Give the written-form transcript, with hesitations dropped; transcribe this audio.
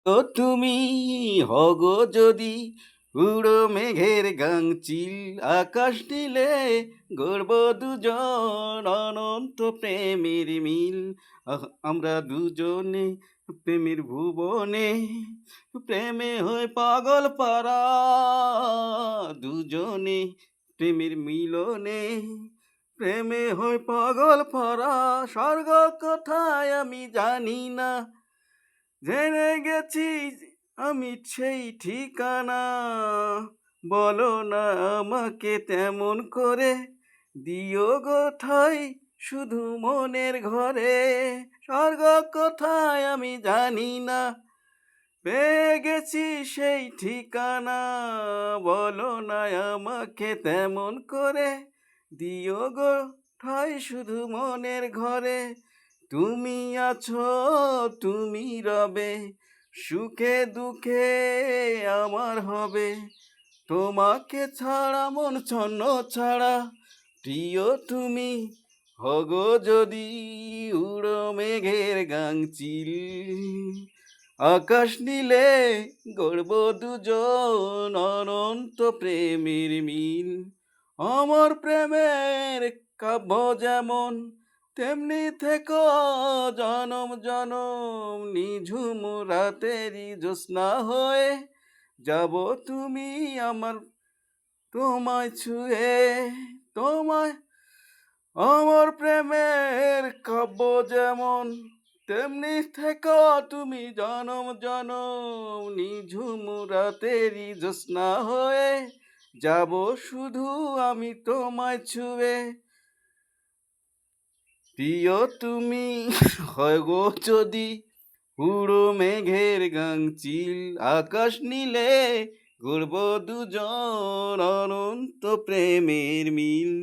ও তুমি হগো যদি উড়ো মেঘের গাংচিল, আকাশ নীলে গড়ব দুজন অনন্ত প্রেমের মিল। আমরা দুজনে প্রেমের ভুবনে, প্রেমে হয়ে পাগল পারা, দুজনে প্রেমের মিলনে, প্রেমে হয়ে পাগল পারা। স্বর্গ কোথায় আমি জানি না, জেনে গেছি আমি সেই ঠিকানা। বলো না আমাকে তেমন করে, দিও গো ঠাই শুধু মনের ঘরে। স্বর্গ কোথায় আমি জানি না, পেয়ে গেছি সেই ঠিকানা। বলো না আমাকে তেমন করে, দিও গো ঠাই শুধু মনের ঘরে। তুমি আছো, তুমি রবে, সুখে দুঃখে আমার হবে। তোমাকে ছাড়া মন ছন্ন ছাড়া, প্রিয় তুমি হগো যদি উড়ো মেঘের গাংচিল, আকাশ নীলে গড়ব দুজন অনন্ত প্রেমের মিল। আমার প্রেমের কাব্য যেমন, তেমনি থেকো জনম জনম। নিঝুম রাতেরই জ্যোৎস্না হয়ে যাব তুমি আমার, তোমায় ছুঁয়ে, তোমায়। আমার প্রেমের কাব্য যেমন, তেমনি থেকো তুমি জনম জনম। নিঝুম রাতেরই জ্যোৎস্না হয়ে যাব শুধু আমি তোমায় ছুঁয়ে। প্রিয় তুমি হয় গো যদি উড়ো মেঘের গাংচিল, আকাশ নীলে গড়ব দুজন অনন্ত প্রেমের মিল।